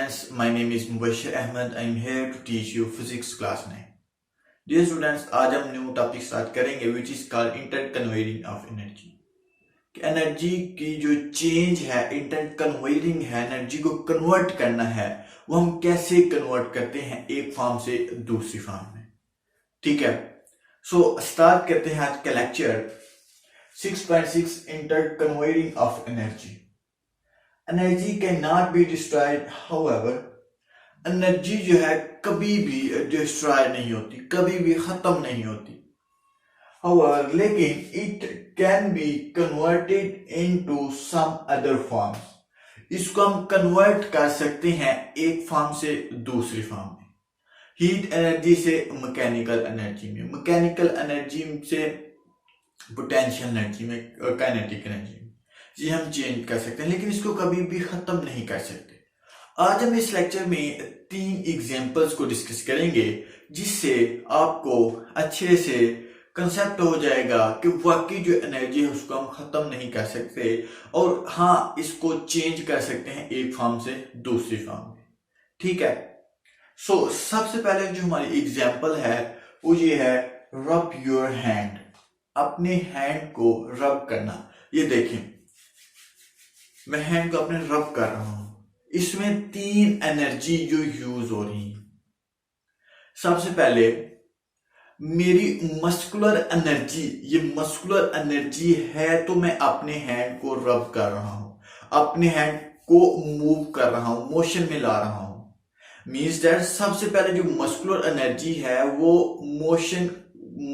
students, my name is Mubashir Ahmed. I am here to teach you physics class 9. Dear students, आज हम new topic start करेंगे which is called interconverting of energy. Energy की जो change है, इंटरकन्वर्टिंग है, energy को convert करना है, वो हम कैसे कन्वर्ट करते हैं एक फॉर्म से दूसरी फॉर्म में. ठीक है, सो स्टार्ट करते हैं आज का lecture 6.6 interconverting of energy. Energy can not be destroyed, however energy जो है कभी भी डिस्ट्रॉय नहीं होती, कभी भी खत्म नहीं होती. However, लेकिन it can be converted into some other forms. इसको हम कन्वर्ट कर सकते हैं एक फॉर्म से दूसरी फॉर्म में. हीट एनर्जी से मैकेनिकल एनर्जी में, मैकेनिकल एनर्जी से पोटेंशियल एनर्जी में, काइनेटिक एनर्जी में, ये हम चेंज कर सकते हैं, लेकिन इसको कभी भी खत्म नहीं कर सकते. आज हम इस लेक्चर में 3 एग्जांपल्स को डिस्कस करेंगे जिससे आपको अच्छे से कंसेप्ट हो जाएगा कि वाकई जो एनर्जी है उसको हम खत्म नहीं कर सकते और हाँ, इसको चेंज कर सकते हैं एक फॉर्म से दूसरी फॉर्म में. ठीक है, सो सबसे पहले जो हमारी एग्जांपल है वो ये है रब योर हैंड. अपने हैंड को रब करना. ये देखें, मैं हैंड को अपने रब कर रहा हूं. इसमें 3 एनर्जी जो यूज हो रही है. सबसे पहले मेरी मस्कुलर एनर्जी, ये मस्कुलर एनर्जी है तो मैं अपने हैंड को रब कर रहा हूं, अपने हैंड को मूव कर रहा हूं, मोशन में ला रहा हूं. मींस दैट सबसे पहले जो मस्कुलर एनर्जी है वो मोशन,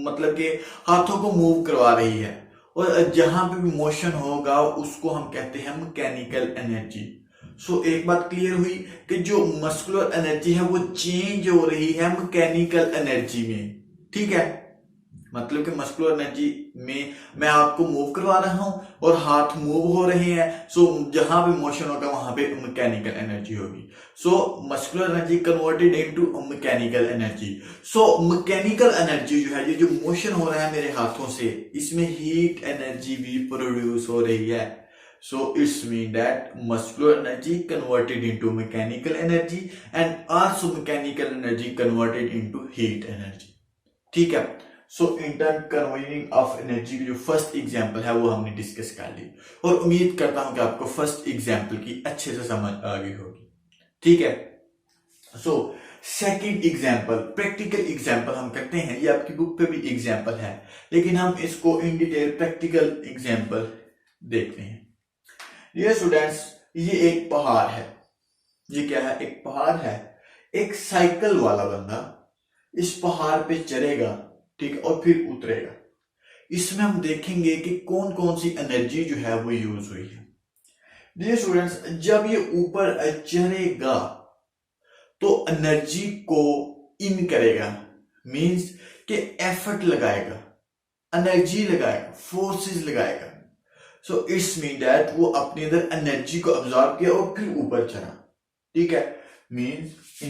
मतलब कि हाथों को मूव करवा रही है, और जहां पे भी मोशन होगा उसको हम कहते हैं मैकेनिकल एनर्जी. सो एक बात क्लियर हुई कि जो मस्कुलर एनर्जी है वो चेंज हो रही है मैकेनिकल एनर्जी में. ठीक है, मतलब कि मस्कुलर एनर्जी में मैं हाथ को मूव करवा रहा हूं और हाथ मूव हो रहे हैं. सो जहां भी मोशन होगा वहां पे मैकेनिकल एनर्जी होगी. So muscular energy converted into mechanical energy. So mechanical energy जो है, ये जो मोशन हो रहा है मेरे हाथों से, इसमें हीट एनर्जी भी प्रोड्यूस हो रही है. So it's mean that muscular energy converted into mechanical energy and also mechanical energy converted into heat energy. ठीक है, सो इंटरकन्वर्टिंग ऑफ एनर्जी की जो फर्स्ट एग्जांपल है वो हमने डिस्कस कर ली और उम्मीद करता हूं कि आपको फर्स्ट एग्जांपल की अच्छे से समझ आ गई होगी. ठीक है, so second example, practical example हम करते हैं. ये आपकी बुक पे भी एग्जांपल है, लेकिन हम इसको इन डिटेल प्रैक्टिकल एग्जांपल देखते हैं. ये स्टूडेंट्स, ये एक पहाड़ है. ये क्या है? एक पहाड़ है. एक साइकिल वाला बंदा इस पहाड़ पे चढ़ेगा, ठीक है, और फिर उतरेगा. इसमें हम देखेंगे कि कौन कौन सी एनर्जी जो है वो यूज हुई है. डियर स्टूडेंट्स, जब ये ऊपर चढ़ेगा तो एनर्जी को इन करेगा, मींस कि एफर्ट लगाएगा, एनर्जी लगाएगा, फोर्सेस लगाएगा. सो इट्स मीन दैट वो अपने अंदर एनर्जी को अब्सॉर्ब किया और फिर ऊपर चढ़ा. ठीक है, मींस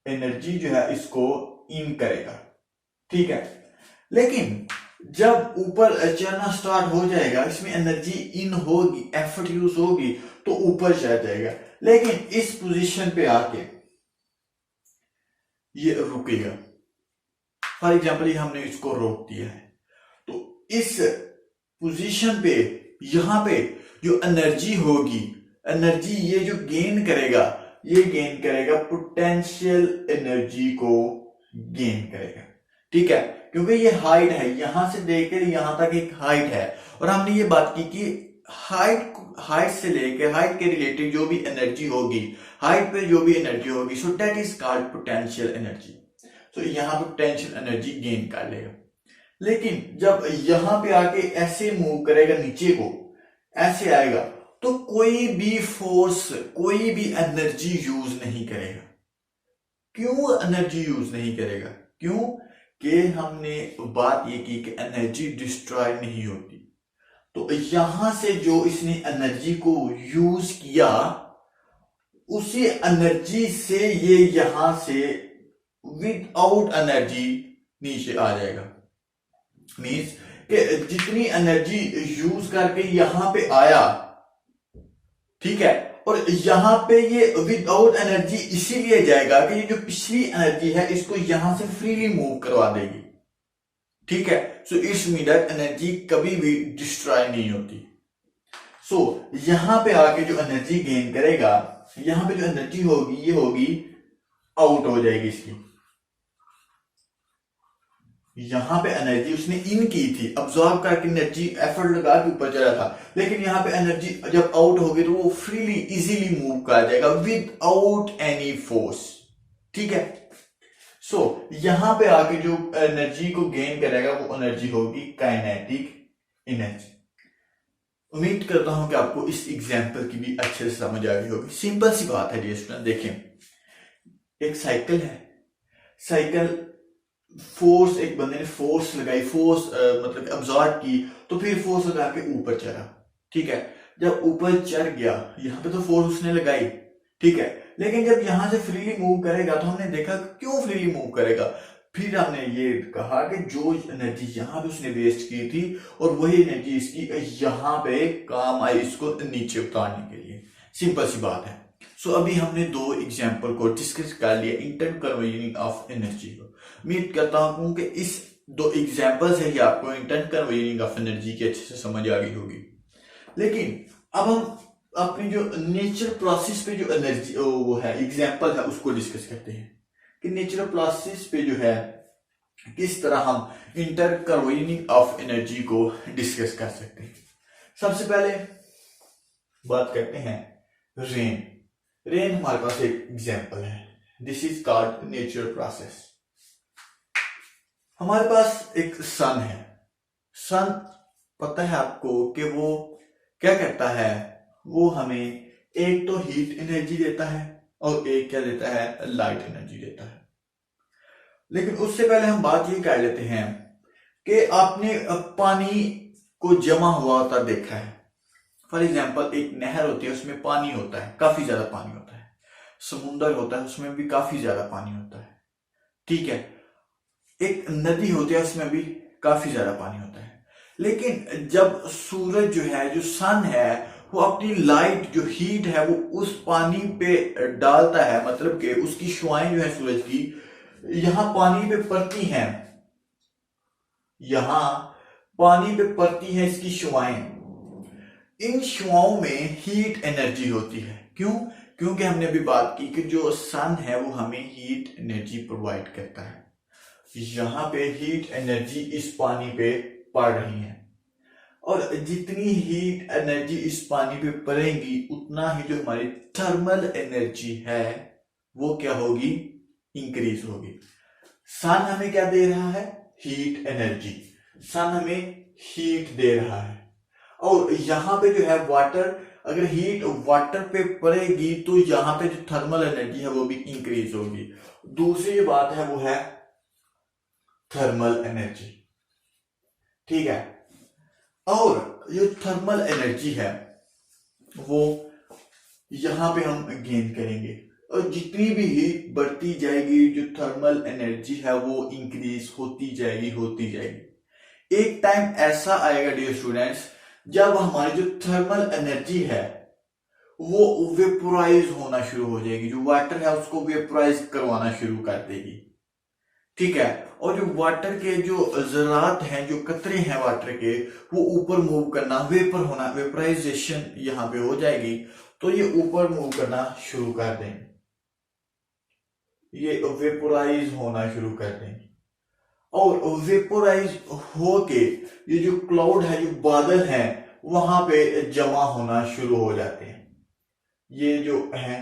एनर्जी जो है इसको इन करेगा. ठीक है, लेकिन जब ऊपर चढ़ना स्टार्ट हो जाएगा, इसमें एनर्जी इन होगी, एफर्ट यूज होगी तो ऊपर चढ़ जाएगा. लेकिन इस पोजीशन पे आके ये रुकेगा. फॉर एग्जाम्पल, ये हमने इसको रोक दिया है, तो इस पोजीशन पे यहां पे जो एनर्जी होगी, एनर्जी ये जो गेन करेगा, ये गेन करेगा पोटेंशियल एनर्जी को गेन करेगा. ठीक है, क्योंकि ये हाइट है, यहां से लेकर यहां तक एक हाइट है, और हमने ये बात की कि हाइट से लेकर हाइट के रिलेटेड जो भी एनर्जी होगी, हाइट पे जो भी एनर्जी होगी, so that is called potential energy. तो यहां पे पोटेंशियल एनर्जी गेन कर लेगा. लेकिन जब यहां पे आके ऐसे मूव करेगा, नीचे को ऐसे आएगा, तो कोई भी फोर्स, कोई भी एनर्जी यूज नहीं करेगा. क्यों एनर्जी यूज नहीं करेगा? क्यों कि हमने बात ये की कि एनर्जी डिस्ट्रॉय नहीं होती. तो यहां से जो इसने एनर्जी को यूज किया, उसी एनर्जी से ये यहां से विदाउट एनर्जी नीचे आ जाएगा. मींस कि जितनी एनर्जी यूज करके यहां पे आया, ठीक है। और यहां पे ये विदाउट एनर्जी इसीलिए जाएगा कि ये जो पिछली एनर्जी है इसको यहां से फ्रीली मूव करवा देगी। ठीक है। So it's mean that energy कभी भी डिस्ट्रॉय नहीं होती। सो यहां पे आके जो एनर्जी गेन करेगा, यहां पे जो एनर्जी होगी ये होगी आउट हो जाएगी इसकी। यहां पे एनर्जी उसने इन की थी, अब्सॉर्ब करके एनर्जी एफर्ट लगा के ऊपर चला था, लेकिन यहां पे एनर्जी जब आउट होगी तो वो फ्रीली इजीली मूव कर जाएगा विदाउट एनी फोर्स। ठीक है। सो यहां पे आके जो एनर्जी को गेन करेगा वो एनर्जी होगी काइनेटिक एनर्जी। उम्मीद करता हूं कि आपको इस एग्जांपल की भी अच्छे से समझ आ गई होगी। सिंपल सी बात है डियर स्टूडेंट, देखें एक साइकिल है, साइकिल फोर्स, एक बंदे ने फोर्स लगाई, फोर्स मतलब अब्सॉर्ब की, तो फिर फोर्स लगा के ऊपर चढ़ा। ठीक है। जब ऊपर चढ़ गया, यहां पे तो फोर्स उसने लगाई, ठीक है, लेकिन जब यहां से फ्रीली मूव करेगा तो हमने देखा क्यों फ्रीली मूव करेगा, फिर हमने ये कहा कि जो एनर्जी यहां पे उसने वेस्ट की थी और वही एनर्जी इसकी यहां पे काम आई इसको नीचे उतारने के लिए। सिंपल सी बात है। सो अभी हमने दो एग्जाम्पल को डिस्कस कर लिया इंटरनल कन्वर्जन ऑफ एनर्जी को। उम्मीद करता हूं कि इस दो एग्जाम्पल से ही आपको इंटरनल कन्वर्जन ऑफ एनर्जी की अच्छे से समझ आ गई होगी। लेकिन अब हम अपनी जो नेचर प्रोसेस पे जो एनर्जी वो है एग्जाम्पल है उसको डिस्कस करते हैं कि नेचुरल प्रोसेस पे जो है किस तरह हम इंटर कन्वर्जन ऑफ एनर्जी को डिस्कस कर सकते हैं। सबसे पहले बात करते हैं रेन। रेन हमारे पास एक एग्जाम्पल है, this is called natural process. हमारे पास एक सन है। सन पता है आपको कि वो क्या करता है, वो हमें एक तो हीट एनर्जी देता है और एक क्या देता है, लाइट एनर्जी देता है। लेकिन उससे पहले हम बात ये कर लेते हैं कि आपने पानी को जमा हुआ होता देखा है। फॉर एग्जाम्पल एक नहर होती है, उसमें पानी होता है, काफी ज्यादा पानी होता है। समुंदर होता है, उसमें भी काफी ज्यादा पानी होता है। ठीक है। एक नदी होती है, उसमें भी काफी ज्यादा पानी होता है। लेकिन जब सूरज जो है, जो सन है, वो अपनी लाइट जो हीट है वो उस पानी पे डालता है, मतलब कि उसकी शुआएं जो है सूरज की यहां पानी पे पड़ती हैं, यहां पानी पे पड़ती है इसकी शुआएं। इन शुआओं में हीट एनर्जी होती है। क्यों? क्योंकि हमने अभी बात की कि जो सन है वो हमें हीट एनर्जी प्रोवाइड करता है। यहां पे हीट एनर्जी इस पानी पे पड़ रही है और जितनी हीट एनर्जी इस पानी पे पड़ेगी उतना ही जो हमारी थर्मल एनर्जी है वो क्या होगी, इंक्रीज होगी। सन हमें क्या दे रहा है, हीट एनर्जी। सन हमें हीट दे रहा है और यहां पे जो है वाटर, अगर हीट वाटर पे पड़ेगी तो यहां पे जो थर्मल एनर्जी है वो भी इंक्रीज होगी। दूसरी बात है वो है थर्मल एनर्जी। ठीक है। और जो थर्मल एनर्जी है वो यहां पे हम गेन करेंगे और जितनी भी हीट बढ़ती जाएगी जो थर्मल एनर्जी है वो इंक्रीज होती जाएगी। एक टाइम ऐसा आएगा डियर स्टूडेंट्स जब हमारी जो थर्मल एनर्जी है वो वेपोराइज होना शुरू हो जाएगी, जो वाटर है उसको वेपोराइज करवाना शुरू कर देगी। ठीक है। और जो वाटर के जो जरात हैं, जो कतरे हैं वाटर के, वो ऊपर मूव करना, वेपर होना, वेपराइजेशन यहां पे हो जाएगी, तो ये ऊपर मूव करना शुरू कर देंगे, ये वेपोराइज होना शुरू कर देंगे। और वेपोराइज होके ये जो क्लाउड है, जो बादल हैं, वहां पे जमा होना शुरू हो जाते हैं। ये जो है,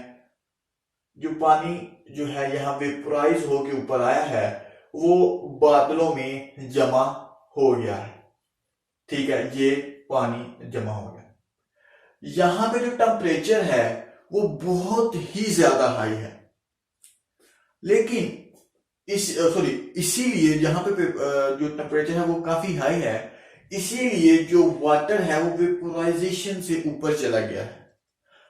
जो पानी जो है यहां वेपोराइज होके ऊपर आया है वो बादलों में जमा हो गया है। ठीक है। ये पानी जमा हो गया। यहां पे जो टेम्परेचर है वो बहुत ही ज्यादा हाई है, लेकिन इसीलिए यहां पे जो टेम्परेचर है वो काफी हाई है, इसीलिए जो वाटर है वो वेपोराइजेशन से ऊपर चला गया है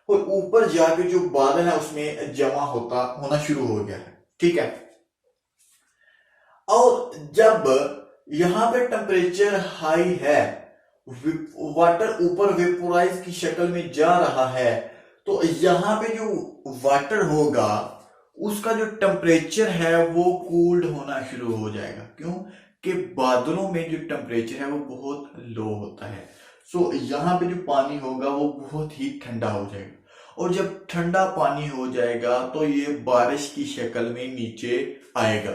और ऊपर जाके जो बादल है उसमें जमा होना शुरू हो गया है। ठीक है। और जब यहां पे टेम्परेचर हाई है, वाटर ऊपर वेपोराइज की शक्ल में जा रहा है, तो यहाँ पे जो वाटर होगा उसका जो टेम्परेचर है वो कूल्ड होना शुरू हो जाएगा। क्यों? कि बादलों में जो टेम्परेचर है वो बहुत लो होता है। सो यहाँ पे जो पानी होगा वो बहुत ही ठंडा हो जाएगा, और जब ठंडा पानी हो जाएगा तो ये बारिश की शक्ल में नीचे आएगा।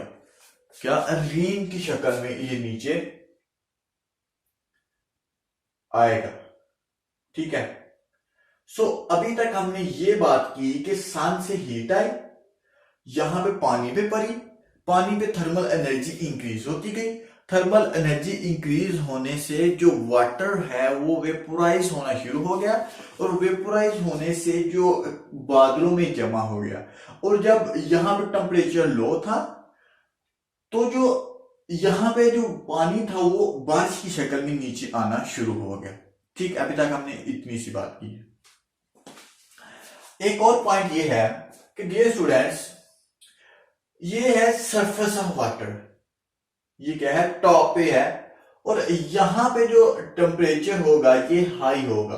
क्या? रेन की शक्ल में ये नीचे आएगा। ठीक है। सो अभी तक हमने ये बात की कि सन से हीट आई, यहां पे पानी पे पड़ी, पानी पे थर्मल एनर्जी इंक्रीज होती गई। थर्मल एनर्जी इंक्रीज होने से जो वाटर है वो वेपोराइज होना शुरू हो गया, और वेपोराइज होने से जो बादलों में जमा हो गया। और जब यहाँ पे टेम्परेचर लो था तो जो यहाँ पे जो पानी था वो बारिश की शक्ल में नीचे आना शुरू हो गया। ठीक, अभी तक हमने इतनी सी बात की है। एक और पॉइंट ये है कि डियर स्टूडेंट्स, ये है सरफेस ऑफ वाटर, ये क्या है? टॉप पे है, और यहां पे जो टेम्परेचर होगा ये हाई होगा।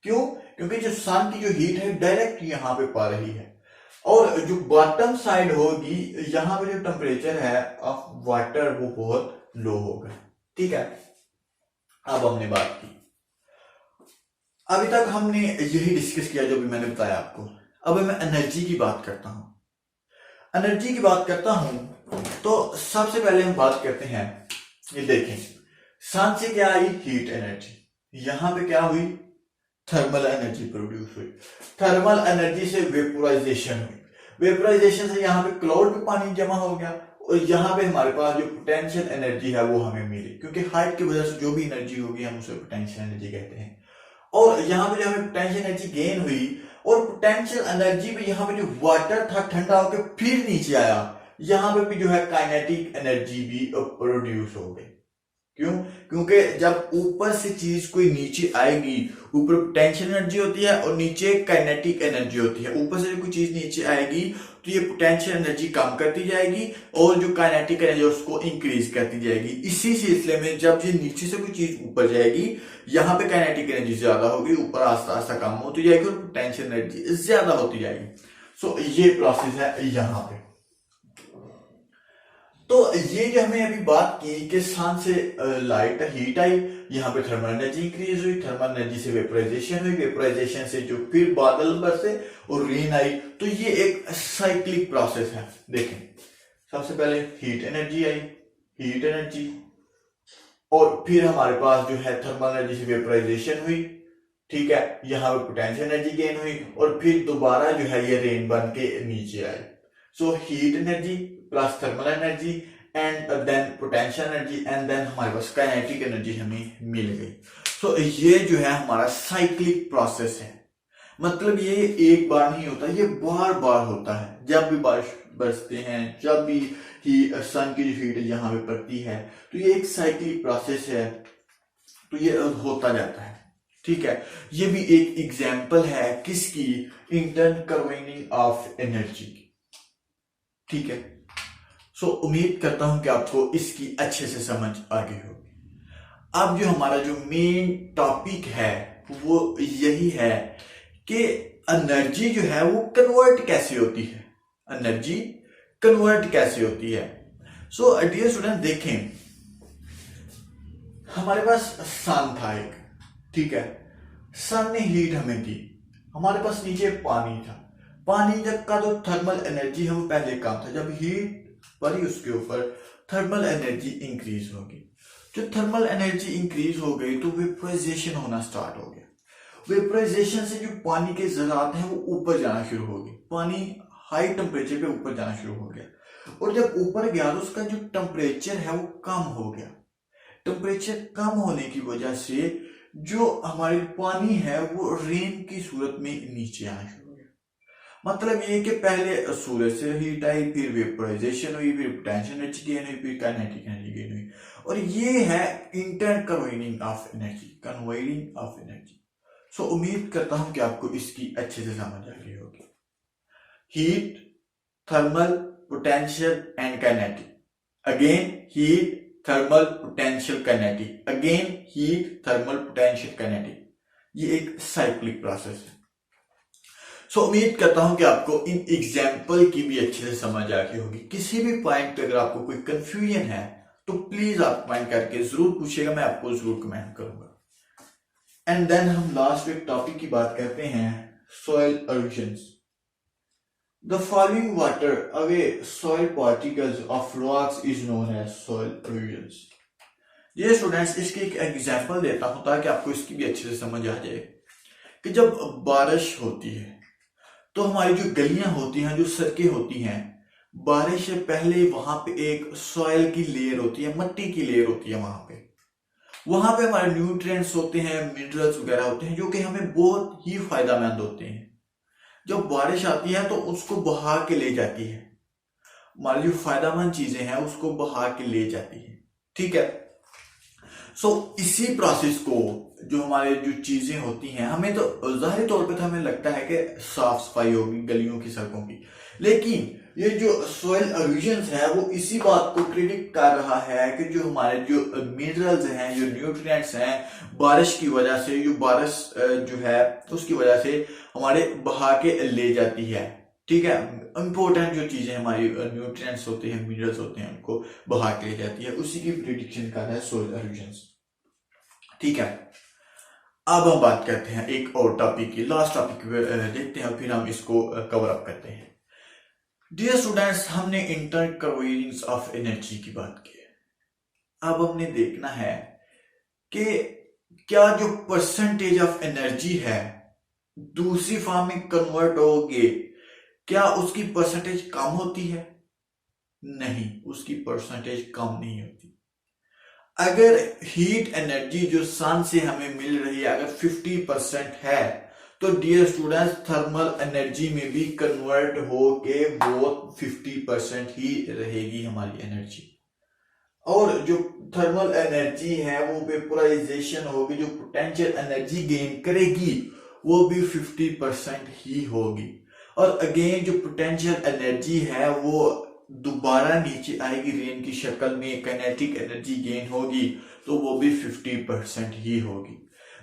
क्यों? क्योंकि जो सन की जो हीट है डायरेक्ट यहां पे पा रही है, और जो बॉटम साइड होगी यहां पे जो टेम्परेचर है ऑफ वाटर वो बहुत लो होगा। ठीक है, अब हमने बात की, अभी तक हमने यही डिस्कस किया जो भी मैंने बताया आपको। अब मैं एनर्जी की बात करता हूं। एनर्जी की बात करता हूं तो सबसे पहले हम बात करते हैं, ये देखें, सन से क्या आई? Heat energy. यहां पे क्या हुई? थर्मल एनर्जी प्रोड्यूस हुई। थर्मल एनर्जी से वेपोराइजेशन हुई। वेपोराइजेशन से यहाँ पे क्लाउड पे पानी जमा हो गया, और यहाँ पे हमारे पास जो पोटेंशियल एनर्जी है वो हमें मिली, क्योंकि हाइट की वजह से जो भी एनर्जी होगी हम उसे पोटेंशियल एनर्जी कहते हैं। और यहाँ पे जो हमें पोटेंशियल एनर्जी गेन हुई, और पोटेंशियल एनर्जी पे यहाँ पे जो वाटर था ठंडा होकर फिर नीचे आया, यहाँ पे भी जो है काइनेटिक एनर्जी भी प्रोड्यूस हो गई। क्यों? क्योंकि जब ऊपर से चीज कोई नीचे आएगी, ऊपर पोटेंशियल एनर्जी होती है और नीचे काइनेटिक एनर्जी होती है। ऊपर से कोई चीज नीचे आएगी तो ये पोटेंशियल एनर्जी कम करती जाएगी, और जो काइनेटिक एनर्जी उसको इंक्रीज करती जाएगी। इसी सिलसिले में जब ये नीचे से कोई चीज ऊपर जाएगी, यहाँ पे काइनेटिक एनर्जी ज्यादा होगी, ऊपर आस्ता आस्ता कम होती जाएगी और पोटेंशियल एनर्जी ज्यादा होती जाएगी। सो ये प्रोसेस है यहाँ पे। तो ये जो हमने अभी बात की कि सन से लाइट हीट आई, यहाँ पे थर्मल एनर्जी इंक्रीज हुई, थर्मल एनर्जी से वेपोराइजेशन हुई, वेपोराइजेशन से जो फिर बादल बरसे और रेन आई। तो ये एक साइक्लिक प्रोसेस है। देखें, सबसे पहले हीट एनर्जी आई, हीट एनर्जी, और फिर हमारे पास जो है थर्मल एनर्जी से वेपोराइजेशन हुई। ठीक है, यहाँ पे पोटेंशियल एनर्जी गेन हुई, और फिर दोबारा जो है ये रेन बन के नीचे आई। So heat energy plus thermal energy and then potential energy, and then हमारे पास काइनेटिक एनर्जी हमें मिल गई। सो ये जो है हमारा साइक्लिक प्रोसेस है। मतलब ये एक बार नहीं होता, ये बार बार होता है। जब भी बारिश बरसते हैं, जब भी ही सन की जो हीट यहाँ पे पड़ती है, तो ये एक साइक्लिक प्रोसेस है, तो ये होता जाता है। ठीक है, ये भी एक एग्जाम्पल है किसकी? इंटरकन्वीनिंग ऑफ एनर्जी की। ठीक है, सो उम्मीद करता हूं कि आपको इसकी अच्छे से समझ आ गई होगी। अब जो हमारा जो मेन टॉपिक है वो यही है कि एनर्जी जो है वो कन्वर्ट कैसे होती है। एनर्जी कन्वर्ट कैसे होती है? सो डियर स्टूडेंट, देखें, हमारे पास सन था एक, ठीक है, सन ने हीट हमें दी, हमारे पास नीचे पानी था। पानी जब का तो थर्मल एनर्जी है वो पहले कम था, जब हीट पड़ी उसके ऊपर थर्मल एनर्जी इंक्रीज होगी। जो थर्मल एनर्जी इंक्रीज हो गई तो वेपोराइजेशन होना स्टार्ट हो गया। वेपोराइजेशन से जो पानी के ज़रात हैं वो ऊपर जाना शुरू हो गए, पानी हाई टेम्परेचर पे ऊपर जाना शुरू हो गया, और जब ऊपर गया तो उसका जो टेम्परेचर है वो कम हो गया। टेम्परेचर कम होने की वजह से जो हमारी पानी है वो रेन की सूरत में नीचे आना शुरू हो गया। मतलब ये कि पहले सूरज से हीट आई, फिर वेपोराइजेशन हुई, फिर पोटेंशियल एनर्जी गेन हुई, फिर काइनेटिक एनर्जी गेन हुई, और ये है interconverting of energy, converting of energy. So उम्मीद करता हूं कि आपको इसकी अच्छे से समझ आ गई होगी। Heat, thermal, potential and kinetic, again heat, thermal, potential, kinetic, again heat, thermal, potential, kinetic. ये एक साइक्लिक प्रोसेस है। उम्मीद करता हूं कि आपको इन एग्जाम्पल की भी अच्छे से समझ आ गई होगी। किसी भी पॉइंट पे अगर आपको कोई कंफ्यूजन है तो प्लीज आप कमेंट करके जरूर पूछिएगा, मैं आपको जरूर कमेंट करूंगा। एंड देन हम लास्ट एक टॉपिक की बात करते हैं, soil erosions. The following water away soil particles of rocks is known as soil erosions. ये स्टूडेंट्स इसकी एक एग्जांपल देता हूं ताकि आपको इसकी भी अच्छे से समझ आ जाए कि जब बारिश होती है तो हमारी जो गलियां होती हैं, जो सड़कें होती हैं, बारिश से पहले वहां पे एक सॉइल की लेयर होती है, मट्टी की लेयर होती है। वहां पे हमारे न्यूट्रिएंट्स होते हैं, मिनरल्स वगैरह होते हैं जो कि हमें बहुत ही फायदेमंद होते हैं। जब बारिश आती है तो उसको बहा के ले जाती है, हमारी जो फायदेमंद चीजें हैं उसको बहा के ले जाती है। ठीक है। इसी प्रोसेस को जो हमारे जो चीजें होती हैं, हमें तो जाहिर तौर पे तो हमें लगता है कि साफ सफाई होगी गलियों की, सड़कों की, लेकिन ये जो सॉइल एरोजन्स है वो इसी बात को प्रिडिक्ट कर रहा है कि जो हमारे जो मिनरल्स हैं, जो न्यूट्रिएंट्स हैं, बारिश की वजह से, जो बारिश जो है उसकी वजह से हमारे बहा के ले जाती है। ठीक है। इंपॉर्टेंट जो चीजें हमारी न्यूट्रिएंट्स होते हैं, मिनरल्स होते हैं, उनको बहा के ले जाती है, उसी की प्रिडिक्शन कर रहा है सॉइल एरोजन्स। ठीक है। अब हम बात करते हैं एक और टॉपिक की, लास्ट टॉपिक देखते हैं, फिर हम इसको कवर अप करते हैं। डियर स्टूडेंट्स, हमने इंटरकन्वर्जेंस ऑफ एनर्जी की बात की है। अब हमने देखना है कि क्या जो परसेंटेज ऑफ एनर्जी है दूसरी फॉर्म में कन्वर्ट होगी, क्या उसकी परसेंटेज कम होती है? नहीं, उसकी परसेंटेज कम नहीं होती। अगर हीट एनर्जी जो सन से हमें मिल रही है अगर 50% है तो डियर स्टूडेंट्स थर्मल एनर्जी में भी कन्वर्ट हो के वो 50% ही रहेगी हमारी एनर्जी। और जो थर्मल एनर्जी है वो वेपोराइजेशन होगी, जो पोटेंशियल एनर्जी गेन करेगी वो भी 50% ही होगी। और अगेन जो पोटेंशियल एनर्जी है वो दोबारा नीचे आएगी रेन की शक्ल में, काइनेटिक एनर्जी गेन होगी तो वो भी 50% ही होगी।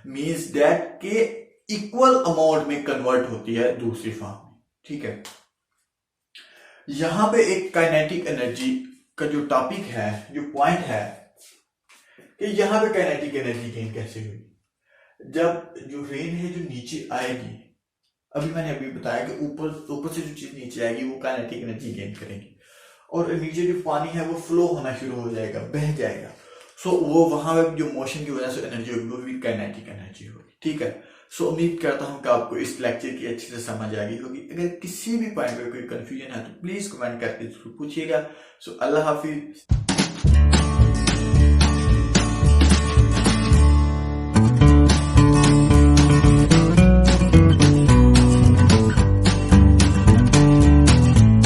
मींस दैट के इक्वल अमाउंट में कन्वर्ट होती है दूसरी फॉर्म में। ठीक है। यहां पे एक काइनेटिक एनर्जी का जो टॉपिक है, जो पॉइंट है कि यहां पे काइनेटिक एनर्जी गेन कैसे हुई। जब जो रेन है जो नीचे आएगी, अभी मैंने बताया कि ऊपर से जो चीज नीचे आएगी वो काइनेटिक एनर्जी गेन करेगी, और नीचे जो पानी है वो फ्लो होना शुरू हो जाएगा, बह जाएगा। वो वहां पे जो मोशन की वजह से एनर्जी होगी वो भी काइनेटिक एनर्जी होगी। ठीक है। उम्मीद करता हूं कि आपको इस लेक्चर की अच्छे से समझ आ गई होगी। अगर किसी भी पॉइंट पे कोई कंफ्यूजन है तो प्लीज कमेंट करके जरूर पूछिएगा। अल्लाह हाफिज।